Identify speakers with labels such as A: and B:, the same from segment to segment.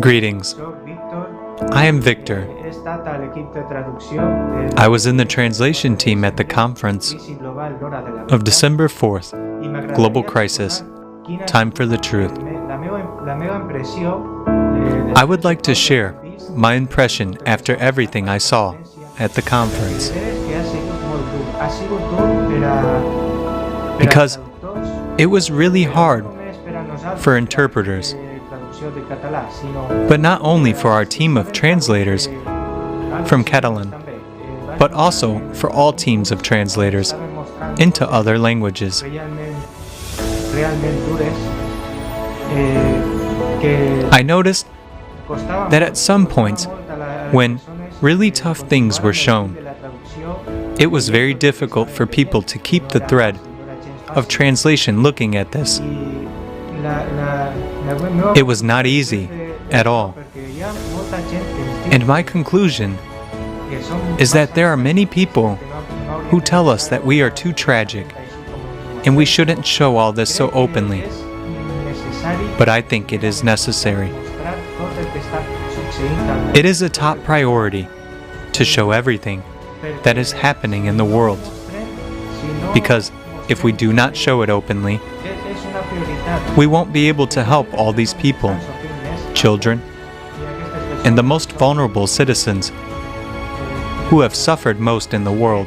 A: Greetings. I am Victor. I was in the translation team at the conference of December 4th, Global Crisis, Time for the Truth. I would like to share my impression after everything I saw at the conference. Because it was really hard for interpreters, but not only for our team of translators from Catalan, but also for all teams of translators into other languages. I noticed that at some points, when really tough things were shown, it was very difficult for people to keep the thread of translation looking at this. It was not easy at all. And my conclusion is that there are many people who tell us that we are too tragic and we shouldn't show all this so openly. But I think it is necessary. It is a top priority to show everything that is happening in the world. Because if we do not show it openly, we won't be able to help all these people, children, and the most vulnerable citizens who have suffered most in the world.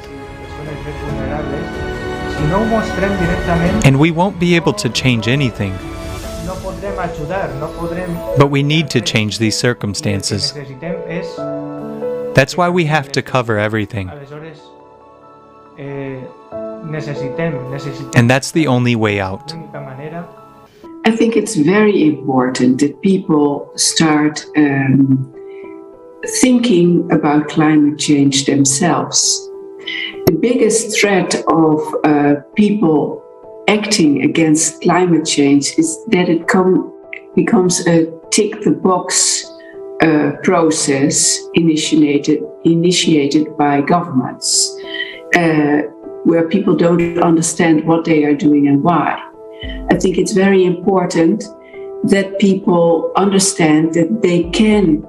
A: And we won't be able to change anything. But we need to change these circumstances. That's why we have to cover everything. And that's the only way out.
B: I think it's very important that people start thinking about climate change themselves. The biggest threat of people acting against climate change is that it becomes a tick-the-box process initiated by governments, where people don't understand what they are doing and why. I think it's very important that people understand that they can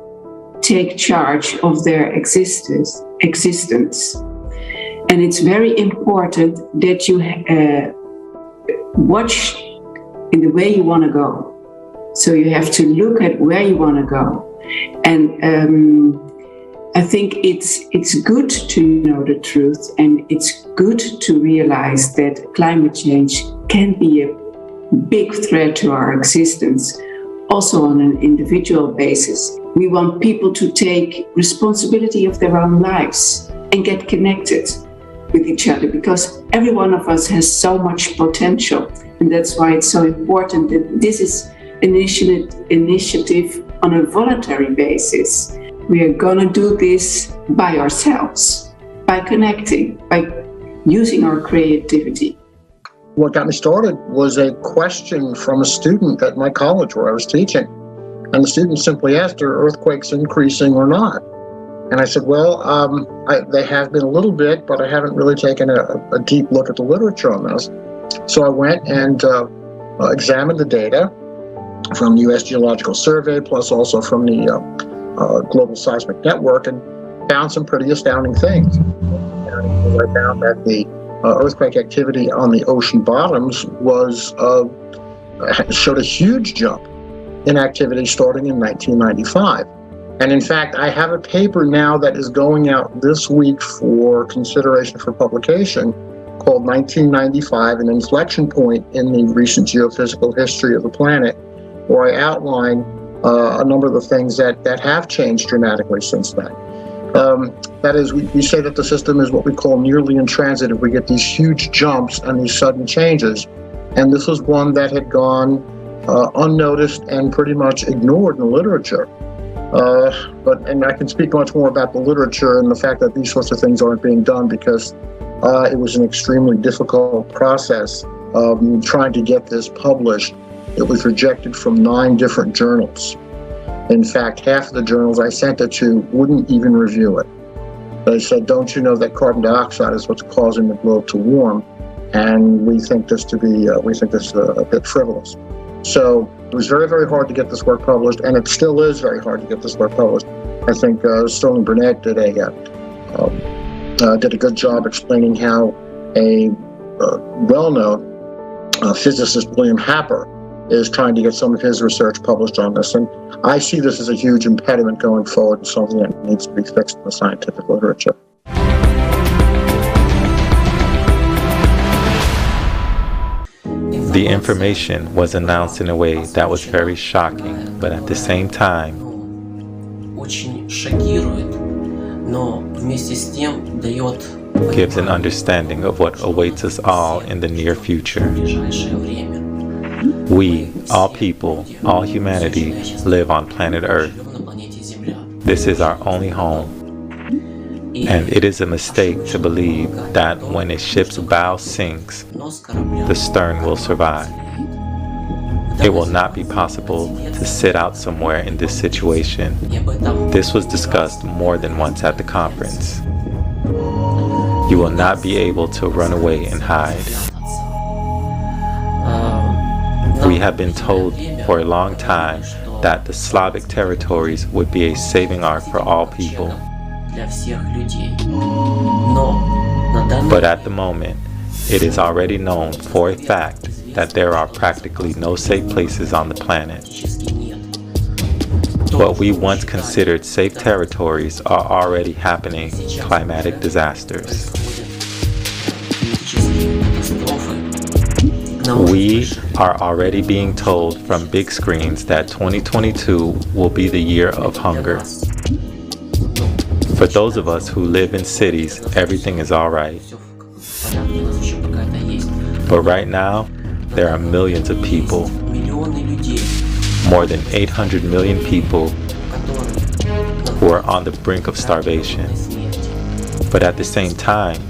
B: take charge of their existence. And it's very important that you watch in the way you want to go. So you have to look at where you want to go. And I think it's good to know the truth, and it's good to realize that climate change can be a big threat to our existence, also on an individual basis. We want people to take responsibility of their own lives and get connected with each other, because every one of us has so much potential, and that's why it's so important that this is an initiative on a voluntary basis. We are going to do this by ourselves, by connecting, by using our creativity.
C: What got me started was a question from a student at my college where I was teaching. And the student simply asked, are earthquakes increasing or not? And I said, well, they have been a little bit, but I haven't really taken a deep look at the literature on this. So I went and examined the data from the U.S. Geological Survey, plus also from the Global Seismic Network, and found some pretty astounding things. And I found that the earthquake activity on the ocean bottoms showed a huge jump in activity starting in 1995. And in fact, I have a paper now that is going out this week for consideration for publication called 1995, an inflection point in the recent geophysical history of the planet, where I outline a number of the things that have changed dramatically since then. That is, we say that the system is what we call nearly intransitive. We get these huge jumps and these sudden changes. And this was one that had gone unnoticed and pretty much ignored in the literature. And I can speak much more about the literature and the fact that these sorts of things aren't being done because it was an extremely difficult process trying to get this published. It was rejected from 9 different journals. In fact, half of the journals I sent it to wouldn't even review it. They said, don't you know that carbon dioxide is what's causing the globe to warm? And we think this a bit frivolous. So It was very, very hard to get this work published, and it still is very hard to get this work published. I think Sterling Burnett did a good job explaining how a well-known physicist, William Happer, is trying to get some of his research published on this. And I see this as a huge impediment going forward and something that needs to be fixed in the scientific literature.
D: The information was announced in a way that was very shocking, but at the same time, gives an understanding of what awaits us all in the near future. We, all people, all humanity, live on planet Earth. This is our only home. And it is a mistake to believe that when a ship's bow sinks, the stern will survive. It will not be possible to sit out somewhere in this situation. This was discussed more than once at the conference. You will not be able to run away and hide. We have been told for a long time that the Slavic territories would be a saving ark for all people. But at the moment, it is already known for a fact that there are practically no safe places on the planet. What we once considered safe territories are already happening climatic disasters. We are already being told from big screens that 2022 will be the year of hunger. For those of us who live in cities, everything is all right. But right now, there are millions of people, more than 800 million people, who are on the brink of starvation. But at the same time,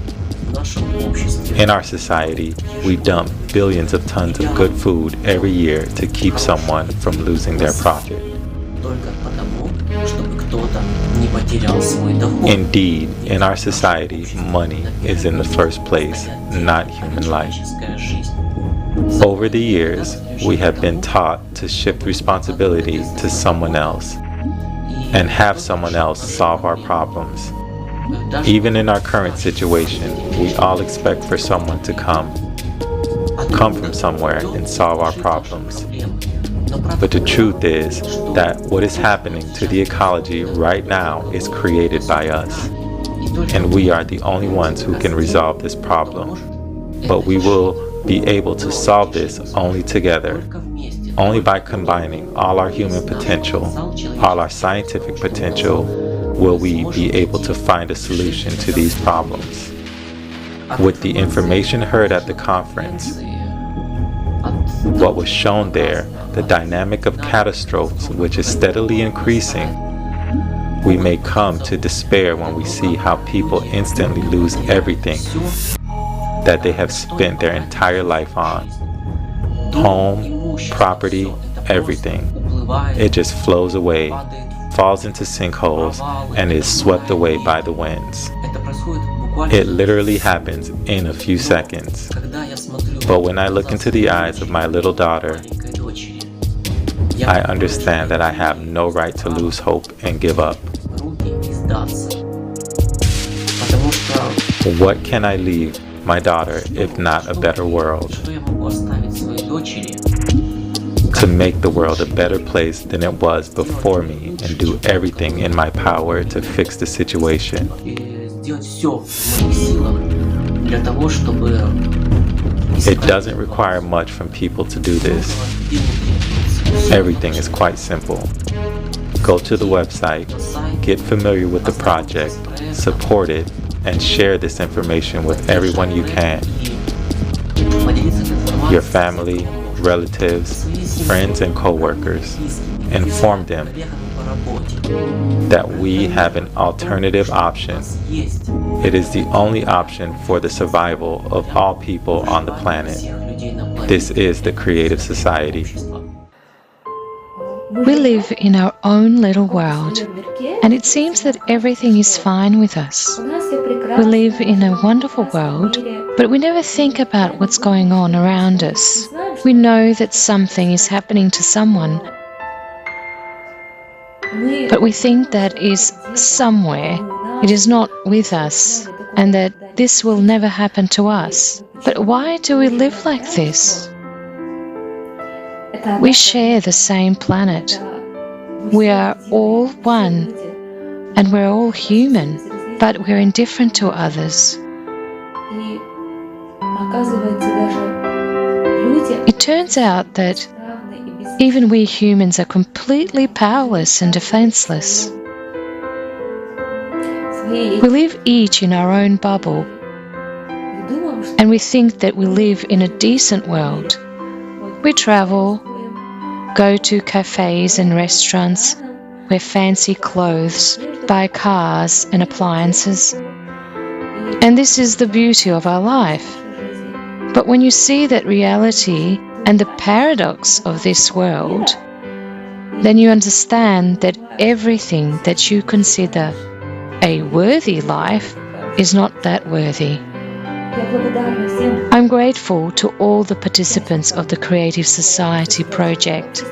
D: in our society, we dump billions of tons of good food every year to keep someone from losing their profit. Indeed, in our society, money is in the first place, not human life. Over the years, we have been taught to shift responsibility to someone else and have someone else solve our problems. Even in our current situation, we all expect for someone to come from somewhere and solve our problems. But the truth is that what is happening to the ecology right now is created by us. And we are the only ones who can resolve this problem. But we will be able to solve this only together. Only by combining all our human potential, all our scientific potential, will we be able to find a solution to these problems. With the information heard at the conference, what was shown there, the dynamic of catastrophes which is steadily increasing, we may come to despair when we see how people instantly lose everything that they have spent their entire life on. Home, property, everything. It just flows away, falls into sinkholes, and is swept away by the winds. It literally happens in a few seconds. But when I look into the eyes of my little daughter, I understand that I have no right to lose hope and give up. What can I leave my daughter if not a better world? To make the world a better place than it was before me and do everything in my power to fix the situation. It doesn't require much from people to do this. Everything is quite simple. Go to the website, get familiar with the project, support it, and share this information with everyone you can. Your family, relatives, friends, and co-workers. Inform them that we have an alternative option. It is the only option for the survival of all people on the planet. This is the creative society.
E: We live in our own little world, and it seems that everything is fine with us. We live in a wonderful world But we never think about what's going on around us. We know that something is happening to someone, but we think that is somewhere. It is not with us, and that this will never happen to us. But why do we live like this? We share the same planet. We are all one, and we're all human, but we're indifferent to others. It turns out that even we humans are completely powerless and defenseless. We live each in our own bubble, and we think that we live in a decent world. We travel, go to cafes and restaurants, wear fancy clothes, buy cars and appliances. And this is the beauty of our life. But when you see that reality and the paradox of this world, then you understand that everything that you consider a worthy life is not that worthy. I'm grateful to all the participants of the Creative Society project,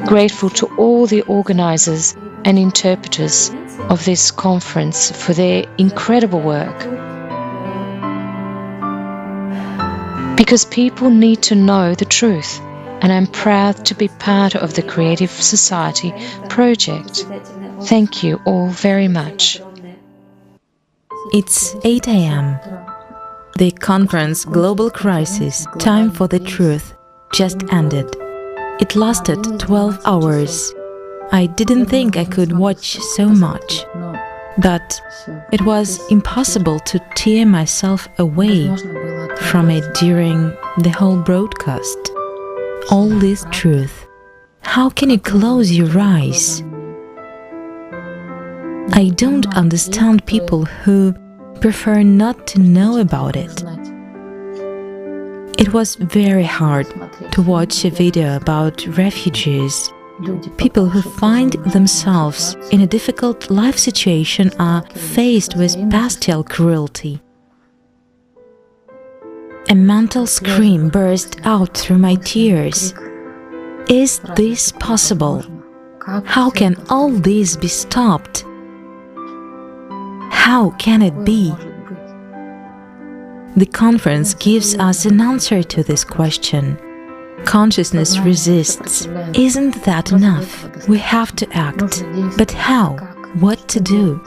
E: grateful to all the organizers and interpreters of this conference for their incredible work. Because people need to know the truth, and I'm proud to be part of the Creative Society project. Thank you all very much.
F: It's 8 a.m. The conference Global Crisis, Time for the Truth just ended. It lasted 12 hours. I didn't think I could watch so much, but it was impossible to tear myself away from it during the whole broadcast. All this truth. How can you close your eyes? I don't understand people who prefer not to know about it. It was very hard to watch a video about refugees. People who find themselves in a difficult life situation are faced with bestial cruelty. A mental scream burst out through my tears. Is this possible? How can all this be stopped? How can it be? The conference gives us an answer to this question. Consciousness resists. Isn't that enough? We have to act. But how? What to do?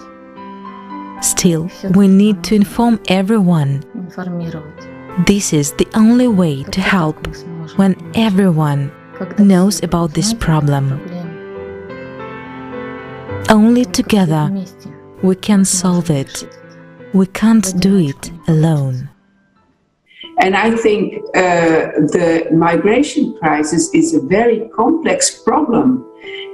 F: Still, we need to inform everyone. This is the only way to help when everyone knows about this problem. Only together we can solve it. We can't do it alone.
B: And I think the migration crisis is a very complex problem.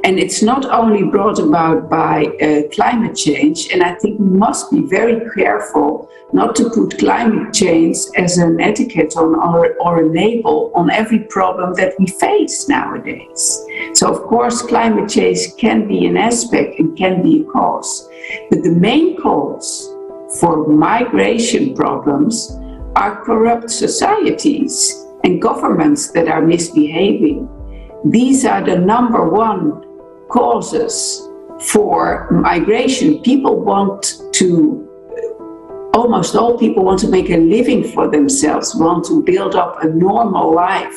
B: And it's not only brought about by climate change, and I think we must be very careful not to put climate change as an etiquette on or a label on every problem that we face nowadays. So of course climate change can be an aspect and can be a cause. But the main cause for migration problems are corrupt societies and governments that are misbehaving. These are the number one causes for migration. Almost all people want to make a living for themselves, want to build up a normal life.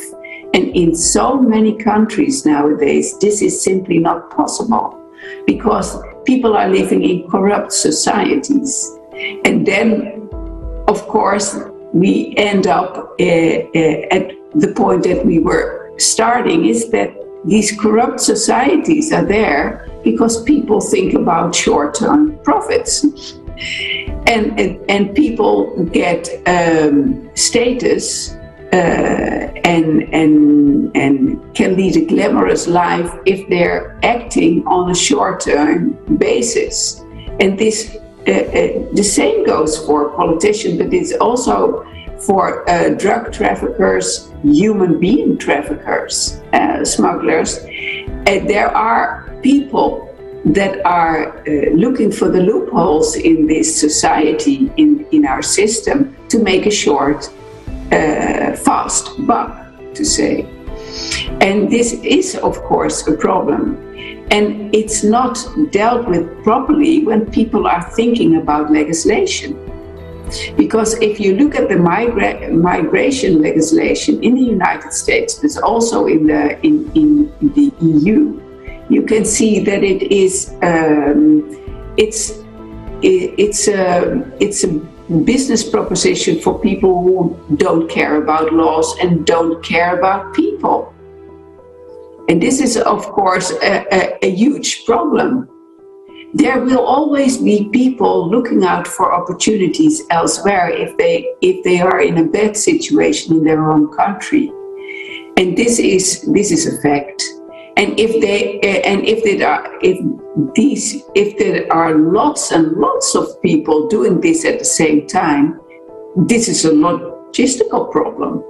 B: And in so many countries nowadays, this is simply not possible because people are living in corrupt societies. And then, of course, we end up at the point that we were starting, is that these corrupt societies are there because people think about short-term profits. And people get status and can lead a glamorous life if they're acting on a short-term basis. And this the same goes for politicians, but it's also for drug traffickers, human being traffickers, smugglers. And there are people that are looking for the loopholes in this society, in our system, to make a short, fast buck, to say. And this is, of course, a problem. And it's not dealt with properly when people are thinking about legislation. Because if you look at the migration legislation in the United States, but also in the EU, you can see that it's a business proposition for people who don't care about laws and don't care about people. And this is, of course, a huge problem. There will always be people looking out for opportunities elsewhere if they are in a bad situation in their own country, and this is a fact. And if there are lots and lots of people doing this at the same time, this is a logistical problem,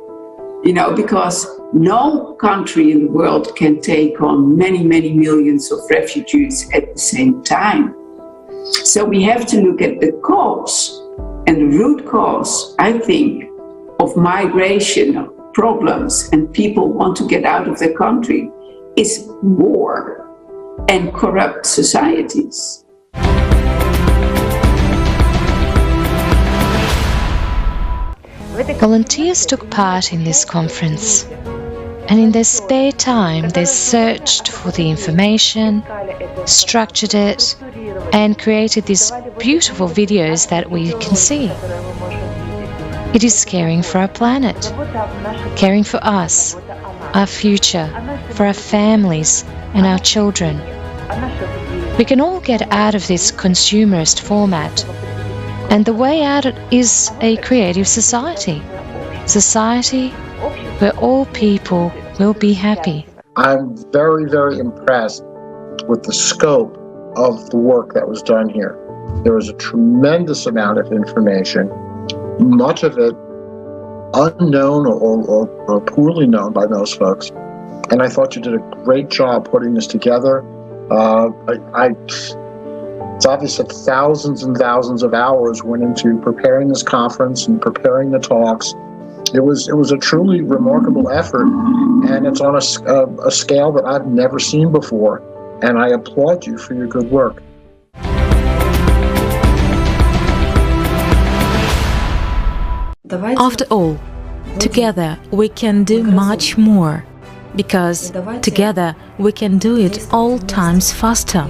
B: because no country in the world can take on many, many millions of refugees at the same time. So we have to look at the cause, and the root cause, I think, of migration problems and people want to get out of their country is war and corrupt societies.
E: Volunteers took part in this conference, and in their spare time they searched for the information, structured it, and created these beautiful videos that we can see. It is caring for our planet, caring for us, our future, for our families and our children. We can all get out of this consumerist format, and the way out is a creative society where all people will be happy.
C: I'm very, very impressed with the scope of the work that was done here. There was a tremendous amount of information, much of it unknown or poorly known by most folks. And I thought you did a great job putting this together. It's obvious that thousands and thousands of hours went into preparing this conference and preparing the talks. It was a truly remarkable effort, and it's on a scale that I've never seen before. And I applaud you for your good work.
F: After all, together we can do much more, because together we can do it all times faster.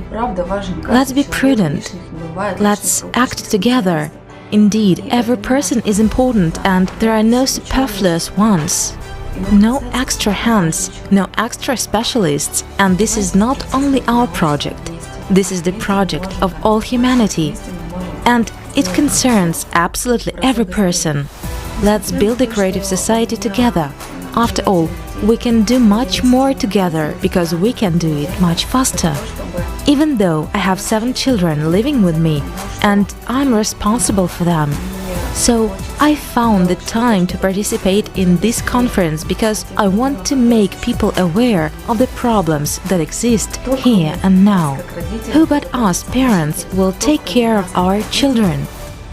F: Let's be prudent. Let's act together. Indeed, every person is important and there are no superfluous ones. No extra hands, no extra specialists, and this is not only our project. This is the project of all humanity, and it concerns absolutely every person. Let's build a creative society together. After all, we can do much more together because we can do it much faster. Even though I have 7 children living with me and I'm responsible for them. So I found the time to participate in this conference because I want to make people aware of the problems that exist here and now. Who but us parents will take care of our children?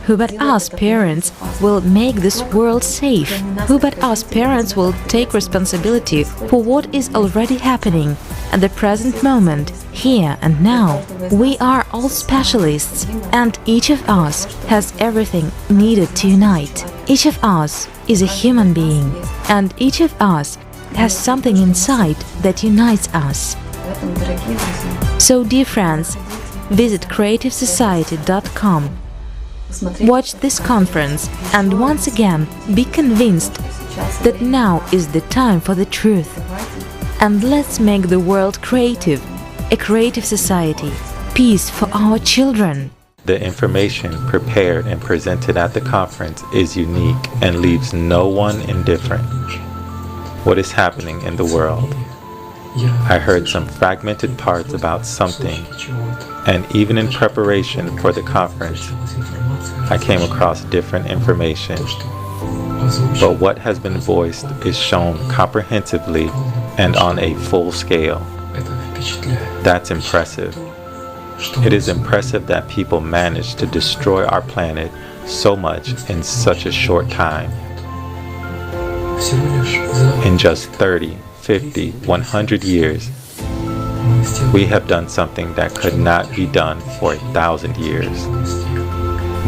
F: Who but us parents will make this world safe? Who but us parents will take responsibility for what is already happening at the present moment, here and now? We are all specialists, and each of us has everything needed to unite. Each of us is a human being, and each of us has something inside that unites us. So, dear friends, visit creativesociety.com. Watch this conference and once again be convinced that now is the time for the truth. And let's make the world creative, a creative society, peace for our children.
D: The information prepared and presented at the conference is unique and leaves no one indifferent. What is happening in the world? I heard some fragmented parts about something, and even in preparation for the conference, I came across different information. But what has been voiced is shown comprehensively and on a full scale. That's impressive. It is impressive that people managed to destroy our planet so much in such a short time. In just 30, 50, 100 years, we have done something that could not be done for 1,000 years.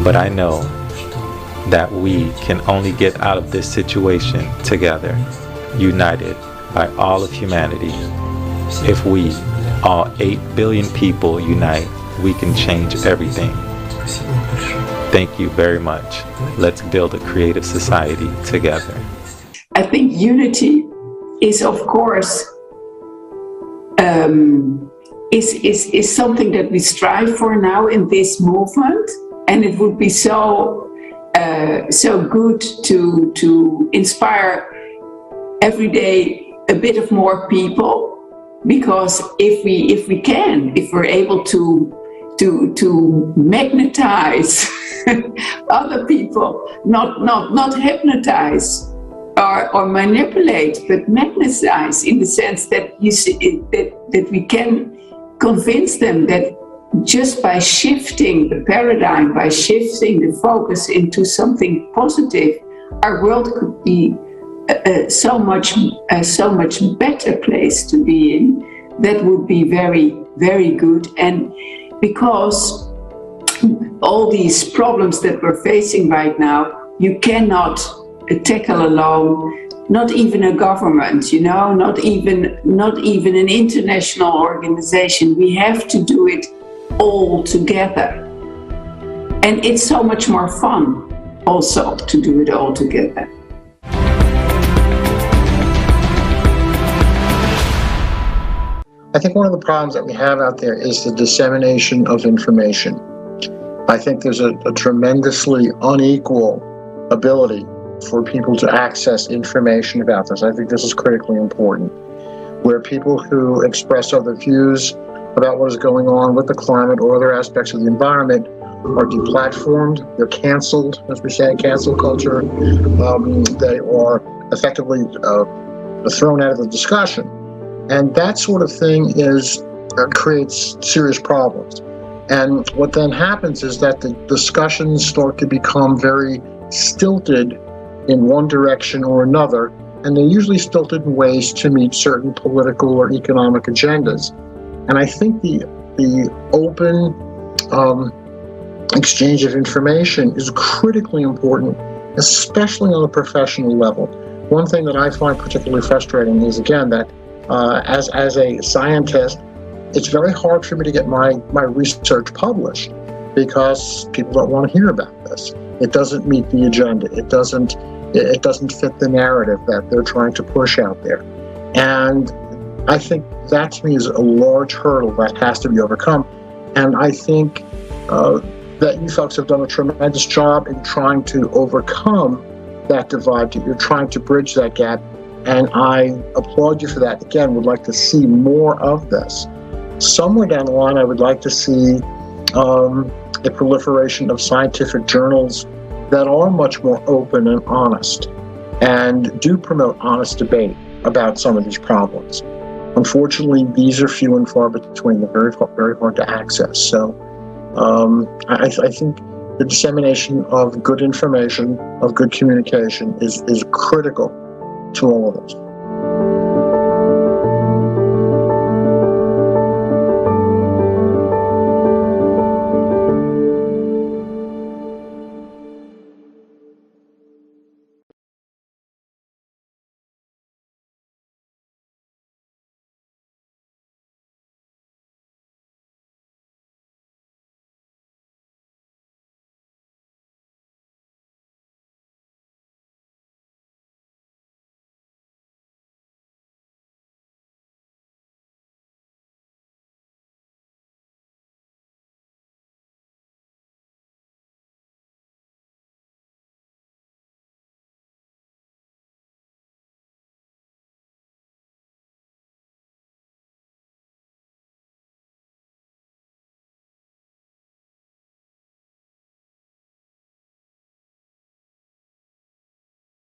D: But I know that we can only get out of this situation together, united by all of humanity. If we, all 8 billion people, unite, we can change everything. Thank you very much. Let's build a creative society together.
B: I think unity is, of course, is something that we strive for now in this movement, and it would be so good to inspire every day a bit of more people, because if we're able to magnetize other people, not hypnotize or manipulate, but magnetize, in the sense that you see that we can convince them that just by shifting the paradigm, by shifting the focus into something positive, our world could be a so much better place to be in. That would be very, very good. And because all these problems that we're facing right now, you cannot tackle alone, not even a government, not even an international organization. We have to do it all together. And it's so much more fun also to do it all together.
C: I think one of the problems that we have out there is the dissemination of information. I think there's a tremendously unequal ability for people to access information about this. I think this is critically important, where people who express other views about what is going on with the climate or other aspects of the environment are deplatformed, they're canceled, as we say, cancel culture. They are effectively thrown out of the discussion. And that sort of thing creates serious problems. And what then happens is that the discussions start to become very stilted in one direction or another, and they're usually stilted in ways to meet certain political or economic agendas. And I think the open exchange of information is critically important, especially on a professional level. One thing that I find particularly frustrating is, again, that as a scientist, it's very hard for me to get my research published because people don't want to hear about this. It doesn't meet the agenda. It doesn't fit the narrative that they're trying to push out there. And I think that, to me, is a large hurdle that has to be overcome. And I think that you folks have done a tremendous job in trying to overcome that divide. You're trying to bridge that gap. And I applaud you for that. Again, would like to see more of this. Somewhere down the line, I would like to see the proliferation of scientific journals that are much more open and honest and do promote honest debate about some of these problems. Unfortunately, these are few and far between. They're very hard to access. So I think the dissemination of good information, of good communication is critical to all of this.